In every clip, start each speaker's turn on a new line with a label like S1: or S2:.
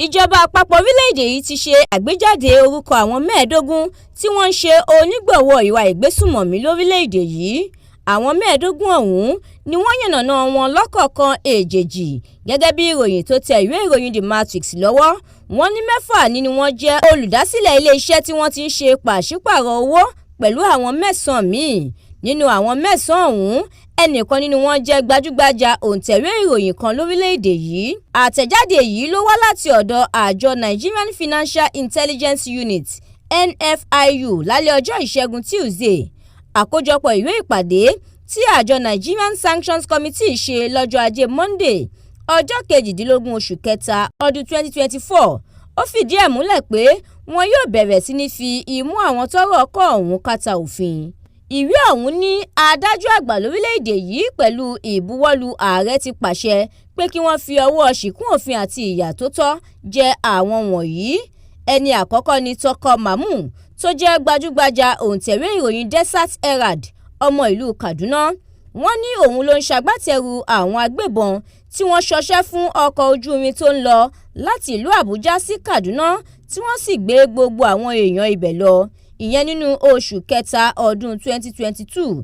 S1: Ìjọba àpapọ̀ orílẹ̀-èdè yìí ti ṣe àgbéjáde orúkọ àwọn 15 tí wọ́n ń ṣe onígbọ̀wọ́ ìwà ìgbésùnmọ̀mí lórílẹ̀-èdè yìí. Àwọn 15 ọ̀hún ni wọ́n yànnàná wọn lọ́kọ̀ọ̀kan èjèèjì gẹ́gẹ́ bí ìròyìn tó tẹ ìwé ìròyìn The Matrix lọ́wọ́. Wọ́n ní 6 nínú wọn jẹ́ olùdásílẹ̀ ilé-iṣẹ́ tí wọ́n ti ń ṣe pàṣípàrọ̀ owó pẹ̀lú àwọn 9 míì. Nínú àwọn 9 ọ̀hún, ẹnìkan nínú wọn jẹ́ gbajúgbajà òǹtẹ̀wé ìròyìn kan lórílẹ̀-èdè yìí. Àtẹ̀jáde yìí ló wá láti ọ̀dọ̀ àjọ Nigerian Financial Intelligence Unit (NFIU) lálẹ́ ọjọ́ Ìṣẹ́gun Tuesday. Àkójọpọ̀ ìwé ìpàdé tí àjọ Nigerian Sanctions Committee ṣe lọ́jọ́ Ajé Monday, ọjọ́ 18 oṣù kẹta ọdún 2024, ó fìdí ẹ̀ múlẹ̀ pé wọn yóò bẹ̀rẹ̀ sí ní fi imú àwọn tọ́rọ̀ kàn ọ̀hún kàtà òfin. Ìwé ọ̀hún ní adájọ́ àgbà lórílẹ̀-èdè yìí pẹ̀lú ìbuwọ́lù ààrẹ ti pàṣẹ pé kí wọ́n fi ọwọ́ ṣìkún òfin àti ìyà tó tọ́ jẹ àwọn wọ̀nyí. Ẹni àkọ́kọ́ ni Tọkọ Mamu tó jẹ́ gbajúgbajà òǹtẹ̀wé ìròyìn Desert Herald, ọmọ ìlú Kaduna. Wọ́n ní òun ló ń ṣagbátẹrù àwọn agbébọn tí wọ́n ṣọṣẹ́ fún ọkọ̀ ojú irin tó ń lọ láti ìlú Àbújá sí Kaduna tí wọ́n sì gbé gbogbo àwọn èèyàn ibẹ̀ lọ, ìyẹn nínú oṣù kẹta ọdún 2022.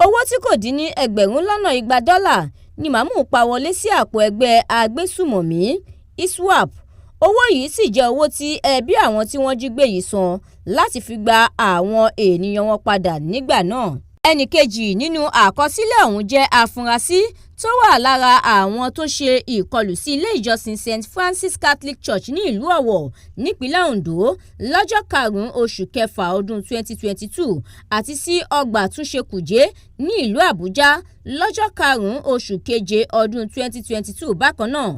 S1: Owó tí kò dín ní $200 ni Mamu pa wọlé sí àpò ẹgbẹ́ agbésùnmọ̀mí ISWAP. Owó yìí sì jẹ́ owó tí ẹbí àwọn tí wọ́n jí gbé yìí san láti fi gba àwọn ènìyàn wọn padà nígbà náà. Ẹnì kejì nínú àkọsílẹ̀ ọ̀hún jẹ́ afurasí tó wà lára àwọn tó ṣe ìkọlù sí ilé ìjọsìn St. Francis Catholic Church ní ìlú Ọ̀wọ̀ nípínlẹ̀ Ondo lọ́jọ́ 5 oṣù kẹfà ọdún 2022 àti sí ọgbà àtúnṣe Kùjé ní ìlú Àbújá lọ́jọ́ 5 oṣù keje ọdún 2022 bákan náà.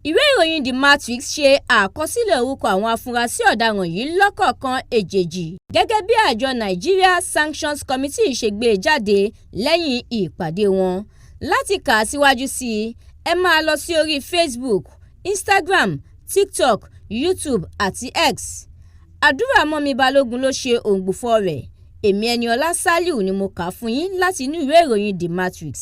S1: Ìwé ìròyìn The Matrix ṣe àkọsílẹ̀ orúkọ àwọn afurasí ọ̀daràn yìí lọ́kọ̀ọ̀kan èjèèjì gẹ́gẹ́ bí àjọ Nigeria Sanctions Committee ṣe gbé jáde lẹ́yìn ìpàdé wọn. Láti kà á síwájú sí i, ẹ máa lọ sí orí Facebook, Instagram, TikTok, YouTube àti X. Àdúràmọ́mi Balógun ló ṣe òǹgbùfọ̀ rẹ̀. Èmi Ẹniọlá Sálíù ni mo kà á fún yín láti inú ìwé ìròyìn The Matrix.